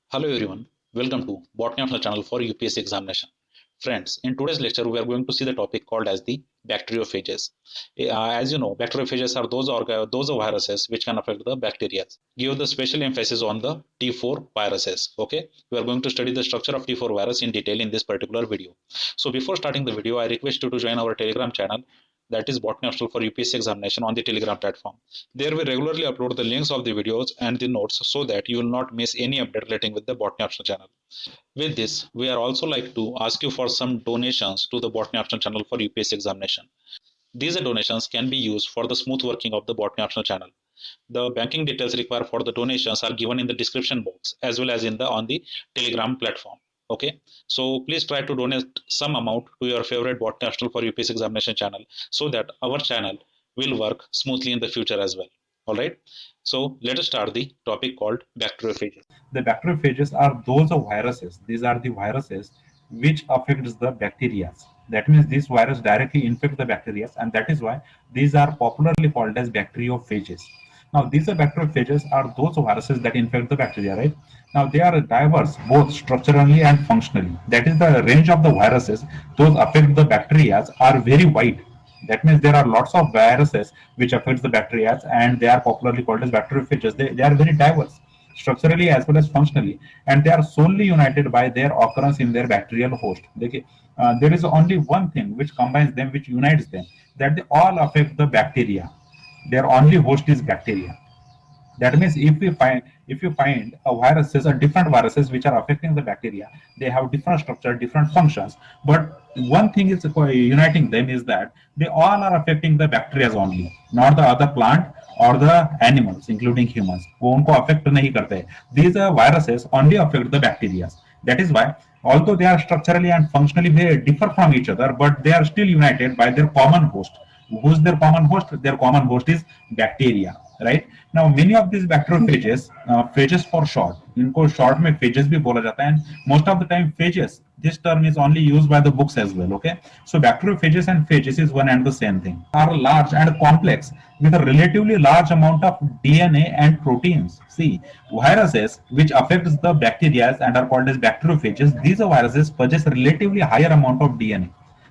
Hello everyone, welcome to Botany channel for UPSC examination. Friends, in today's lecture we are going to see the topic called as the bacteriophages. As you know, bacteriophages are those viruses which can affect the bacteria. Give the special emphasis on the T4 viruses. Okay, we are going to study the structure of T4 virus in detail in this particular video. So before starting the video, I request you to join our Telegram channel, that is Botany for UPSC examination, on the Telegram platform. There we regularly upload the links of the videos and the notes so that you will not miss any update relating with the Botany Optional channel. With this, we are also like to ask you for some donations to the Botany Optional channel for UPSC examination. These donations can be used for the smooth working of the Botany Optional channel. The banking details required for the donations are given in the description box as well as on the Telegram platform. Okay, so please try to donate some amount to your favorite Botany Optional for UPSC examination channel so that our channel will work smoothly in the future as well. All right, so let us start the topic called bacteriophages. The bacteriophages are those of viruses. These are the viruses which affects the bacteria. That means this virus directly infect the bacteria, and that is why these are popularly called as bacteriophages. Now, these are bacteriophages are those viruses that infect the bacteria, right? Now, they are diverse both structurally and functionally. That is the range of the viruses those affect the bacteria are very wide. That means there are lots of viruses which affect the bacteria, and they are popularly called as bacteriophages. They are very diverse structurally as well as functionally, and they are solely united by their occurrence in their bacterial host. Okay. There is only one thing which combines them, which unites them, that they all affect the bacteria. Their only host is bacteria. That means if you find a viruses or different viruses which are affecting the bacteria, they have different structure, different functions, but one thing is uniting them is that they all are affecting the bacteria only, not the other plant or the animals including humans. वो उनको affect नहीं करते. These viruses only affect the bacteria. That is why, although they are structurally and functionally very differ from each other, but they are still united by their common host. Who's their common host? Their common host is bacteria, right? Now many of these bacteriophages, phages for short, इनको short में phages भी बोला जाता है, and most of the time phages, this term is only used by the books as well. Okay, so bacteriophages and phages is one and the same thing. Are large and complex with a relatively large amount of DNA and proteins. See, viruses which affects the bacteria and are called as bacteriophages, these viruses possess relatively higher amount of DNA.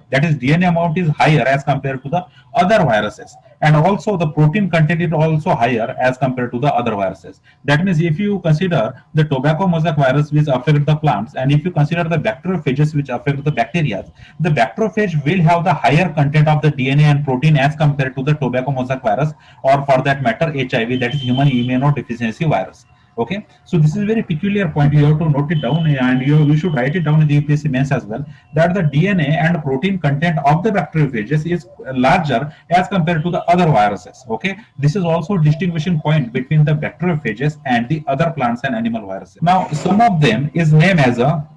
That is, DNA amount is higher as compared to the other viruses, and also the protein content is also higher as compared to the other viruses. That means if you consider the tobacco mosaic virus which affect the plants, and if you consider the bacteriophages which affect the bacteria, the bacteriophage will have the higher content of the DNA and protein as compared to the tobacco mosaic virus, or for that matter HIV, that is human immunodeficiency virus. Okay, so this is a very peculiar point. You have to note it down, and you should write it down in the UPSC mains as well, that the DNA and protein content of the bacteriophages is larger as compared to the other viruses. Okay, this is also a distinguishing point between the bacteriophages and the other plants and animal viruses. Now, some of them is named as a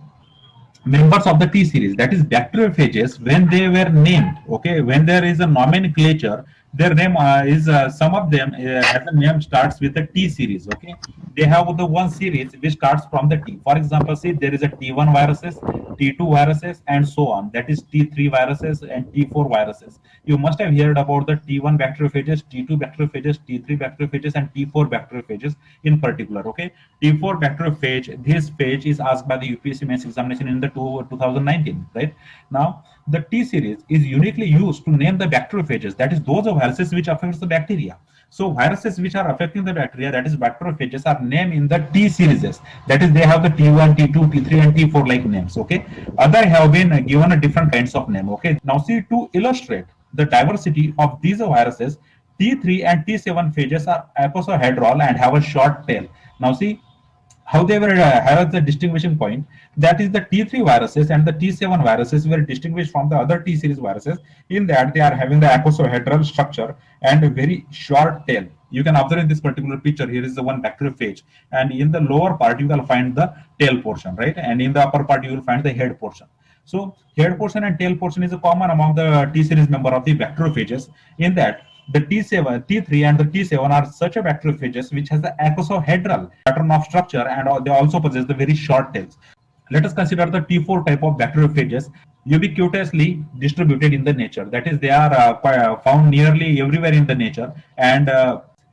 members of the T series, that is bacteriophages. When they were named, okay, when there is a nomenclature, their name is some of them as a name starts with the T series. Okay, they have the one series which starts from the T. For example, see, there is a T1 viruses, T2 viruses, and so on. That is T3 viruses and T4 viruses. You must have heard about the T1 bacteriophages, T2 bacteriophages, T3 bacteriophages, and T4 bacteriophages in particular. Okay, T4 bacteriophage, this phage is asked by the UPSC mains examination in the 2019. Right now, the T series is uniquely used to name the bacteriophages, that is those viruses which affects the bacteria. So viruses which are affecting the bacteria, that is bacteriophages, are named in the T series. That is, they have the T1, T2, T3, and T4 like names. Okay, other have been given a different kinds of name. Okay, now see, to illustrate the diversity of these viruses, T3 and T7 phages are icosahedral and have a short tail. Now see how they were have the distinguishing point, that is the T3 viruses and the T7 viruses were distinguished from the other T series viruses in that they are having the icosahedral structure and a very short tail. You can observe in this particular picture, here is the one bacteriophage, and in the lower part you will find the tail portion, right, and in the upper part you will find the head portion. So head portion and tail portion is a common among the T series member of the bacteriophages, in that the T7, T3 and the T7 are such a bacteriophages which has the icosahedral pattern of structure, and they also possess the very short tails. Let us consider the T4 type of bacteriophages, ubiquitously distributed in the nature. That is, they are found nearly everywhere in the nature. And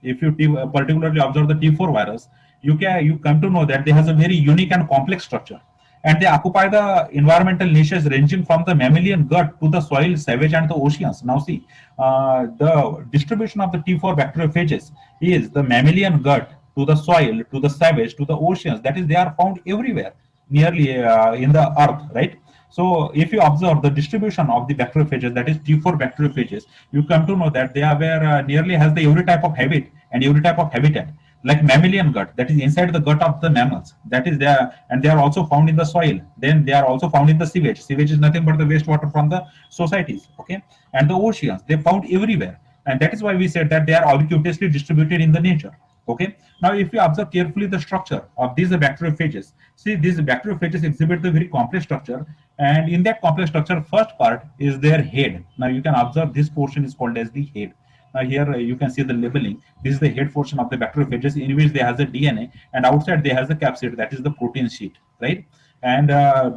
if you particularly observe the T4 virus, you come to know that they has a very unique and complex structure, and they occupy the environmental niches ranging from the mammalian gut to the soil, savage, and the oceans. Now see, the distribution of the T4 bacteriophages is the mammalian gut to the soil, to the savage, to the oceans. That is, they are found everywhere, nearly in the earth, right? So if you observe the distribution of the bacteriophages, that is T4 bacteriophages, you come to know that they are where nearly has the every type of habit and every type of habitat, like mammalian gut, that is inside the gut of the mammals, that is there, and they are also found in the soil. Then they are also found in the sewage. Sewage is nothing but the wastewater from the societies, okay? And the oceans, they found everywhere, and that is why we said that they are ubiquitously distributed in the nature. Okay. Now, if you observe carefully the structure of these bacteriophages, see, these bacteriophages exhibit the very complex structure, and in that complex structure, first part is their head. Now, you can observe this portion is called as the head. Now, here you can see the labeling. This is the head portion of the bacteriophages, in which they has the DNA, and outside they has the capsid, that is the protein sheet, right? And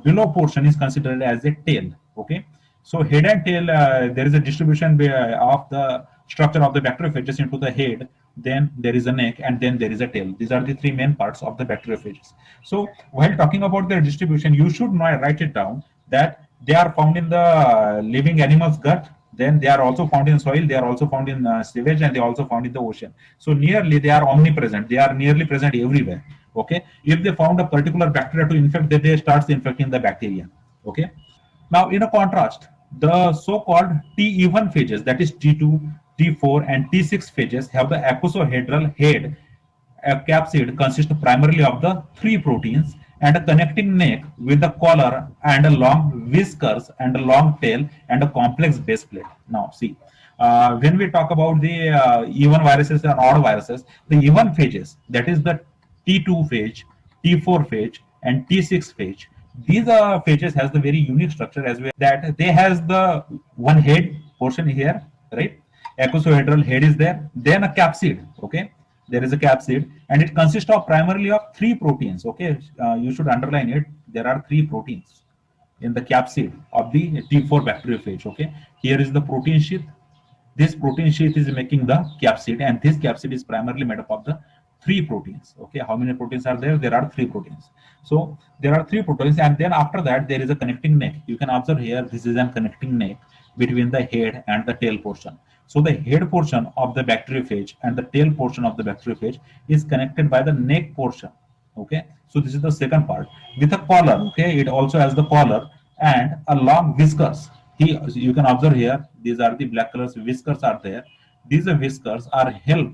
below portion is considered as a tail. Okay. So, head and tail, there is a distribution of the structure of the bacteriophages into the head, then there is a neck, and then there is a tail. These are the three main parts of the bacteriophages. So while talking about their distribution, you should know, write it down, that they are found in the living animal's gut, then they are also found in soil, they are also found in sewage, and they are also found in the ocean. So nearly they are omnipresent, they are nearly present everywhere. Okay, if they found a particular bacteria to infect, they start infecting the bacteria. Okay. Now, in a contrast, the so-called T1 phages, that is T2, T4, and T6 phages, have the icosahedral head. A capsid consists primarily of the three proteins and a connecting neck with a collar and a long whiskers and a long tail and a complex base plate. Now, see, when we talk about the even viruses and odd viruses, the even phages, that is the T2 phage, T4 phage, and T6 phage, these phages has the very unique structure as well, that they has the one head portion here, right? Icosahedral head is there, then a capsid. Okay, there is a capsid, and it consists of primarily of three proteins. Okay, you should underline it. There are three proteins in the capsid of the T4 bacteriophage. Okay, here is the protein sheath. This protein sheath is making the capsid, and this capsid is primarily made up of the three proteins. Okay, how many proteins are there? There are three proteins. So there are three proteins, and then after that there is a connecting neck. You can observe here, this is a connecting neck between the head and the tail portion. So the head portion of the bacteriophage and the tail portion of the bacteriophage is connected by the neck portion. Okay, so this is the second part with a collar. Okay, it also has the collar and a long whiskers. You can observe here, these are the black colors whiskers are there. These whiskers are help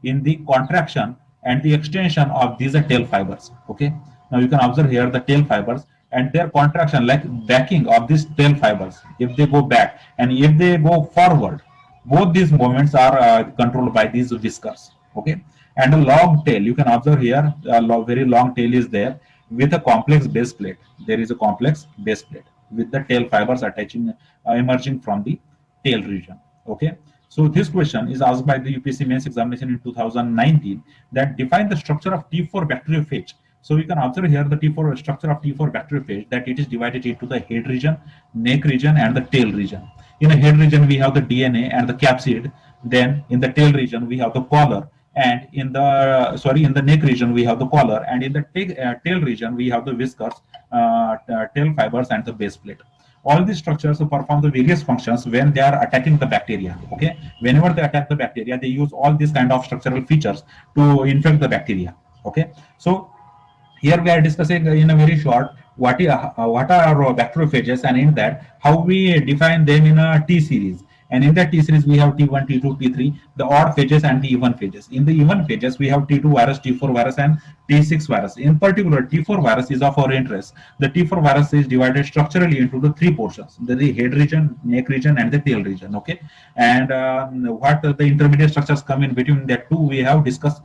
in the contraction and the extension of these tail fibers. Okay, now you can observe here the tail fibers and their contraction, like backing of these tail fibers. If they go back and if they go forward, both these movements are controlled by these whiskers. Okay, and a long tail, you can observe here, a very long tail is there with a complex base plate. There is a complex base plate with the tail fibers attaching, emerging from the tail region. Okay, so this question is asked by the UPSC mains examination in 2019, that define the structure of T4 bacteriophage. So you can observe here the T4 structure of T4 bacteriophage, that it is divided into the head region, neck region, and the tail region. In the head region, we have the DNA and the capsid. Then in the tail region, we have the collar, and in the neck region, we have the collar, and in the tail region, we have the whiskers, tail fibers, and the base plate. All these structures perform the various functions when they are attacking the bacteria. Okay, whenever they attack the bacteria, they use all these kind of structural features to infect the bacteria. Okay, so here we are discussing in a very short what are bacteriophages, and in that how we define them in a T series. And in that T series we have T1, T2, T3, the odd phages and the even phages. In the even phages we have T2 virus, T4 virus, and T6 virus. In particular, T4 virus is of our interest. The T4 virus is divided structurally into the three portions: the head region, neck region, and the tail region. Okay, and what the intermediate structures come in between that two we have discussed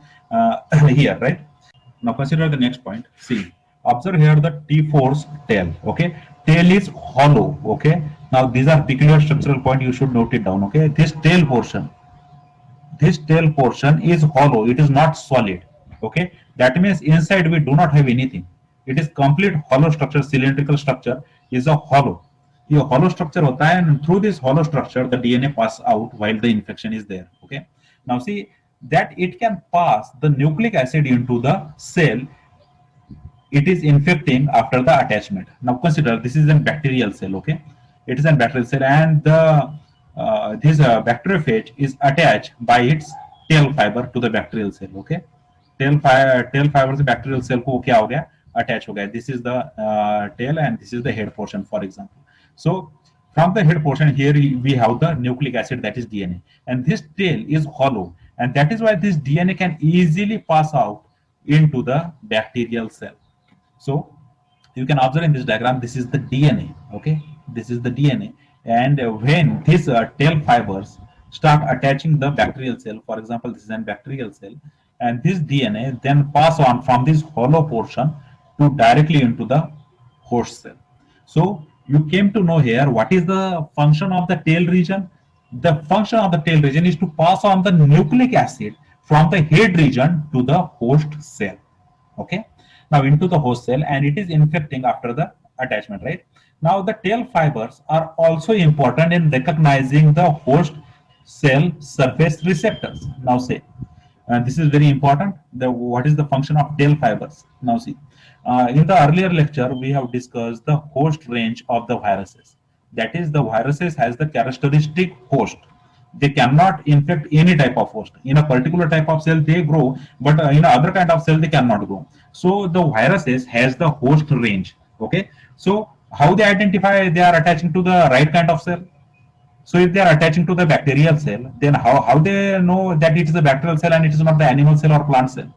here, right? Now consider the next point. See, observe here the T4's tail. Okay, tail is hollow. Okay, now these are peculiar structural point. You should note it down. Okay, this tail portion is hollow. It is not solid. Okay, that means inside we do not have anything. It is complete hollow structure. Cylindrical structure is a hollow. ये hollow structure होता है, and through this hollow structure the DNA pass out while the infection is there. Okay, now see, that it can pass the nucleic acid into the cell it is infecting after the attachment. Now consider this is a bacterial cell, okay? It is a bacterial cell, and the this bacteriophage is attached by its tail fiber to the bacterial cell, okay? Tail fiber से bacterial cell को क्या हो गया? Attach हो गया. This is the tail and this is the head portion, for example. So from the head portion here we have the nucleic acid, that is DNA, and this tail is hollow, and that is why this DNA can easily pass out into the bacterial cell. So you can observe in this diagram, this is the DNA, okay? This is the DNA. And when these tail fibers start attaching the bacterial cell, for example, this is a bacterial cell, and this DNA then pass on from this hollow portion to directly into the host cell. So you came to know here what is the function of the tail region. The function of the tail region is to pass on the nucleic acid from the head region to the host cell, okay, now into the host cell, and it is infecting after the attachment, right? Now the tail fibers are also important in recognizing the host cell surface receptors. Now say, and this is very important, the what is the function of tail fibers. Now see, in the earlier lecture we have discussed the host range of the viruses. That is, the viruses has the characteristic host. They cannot infect any type of host. In a particular type of cell they grow, but in other kind of cell they cannot grow. So the viruses has the host range, okay? So how they identify they are attaching to the right kind of cell? So if they are attaching to the bacterial cell, then how they know that it is a bacterial cell and it is not the animal cell or plant cell?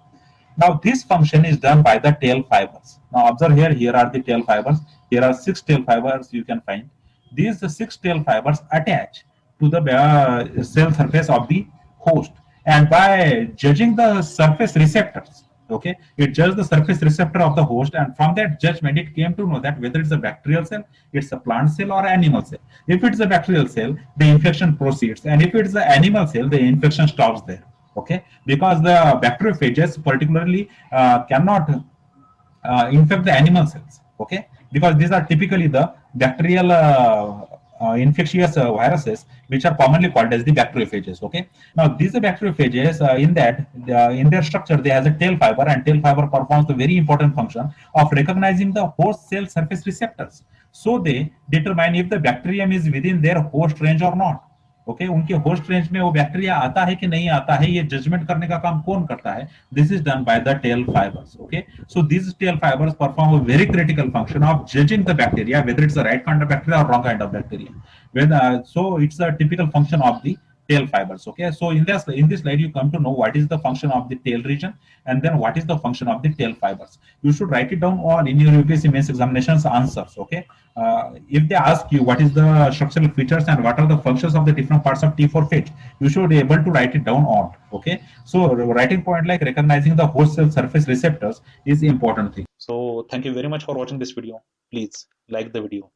Now this function is done by the tail fibers. Now observe here, here are the tail fibers. Here are 6 tail fibers you can find. These 6 tail fibers attach to the cell surface of the host, and by judging the surface receptors, okay, it judged the surface receptor of the host, and from that judgment it came to know that whether it's a bacterial cell, it's a plant cell or animal cell. If it's a bacterial cell, the infection proceeds, and if it's an animal cell, the infection stops there, okay, because the bacteriophages particularly cannot infect the animal cells, okay, because these are typically the bacterial infectious viruses which are commonly called as the bacteriophages, okay. Now these bacteriophages in that in their structure they has a tail fiber, and tail fiber performs the very important function of recognizing the host cell surface receptors. So they determine if the bacterium is within their host range or not, okay उनके host range में वो bacteria आता है कि नहीं आता है, ये जजमेंट करने का काम कौन करता है? This is done by the tail fibres, okay. So this tail fibres perform a very critical function of judging the bacteria whether it's the right kind of bacteria or wrong kind of bacteria. When so it's a typical function of the tail fibers, okay. So in this slide you come to know what is the function of the tail region, and then what is the function of the tail fibers. You should write it down all in your UPSC mains examinations answers, okay. If they ask you what is the structural features and what are the functions of the different parts of T4 phage, you should be able to write it down all, okay. So writing point like recognizing the host cell surface receptors is important thing. So thank you very much for watching this video. Please like the video.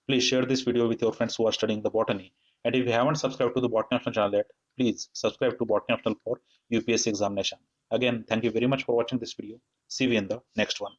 Please share this video with your friends who are studying the botany. And if you haven't subscribed to the Botany Optional channel yet, please subscribe to Botany Optional for UPSC examination. Again, thank you very much for watching this video. See you in the next one.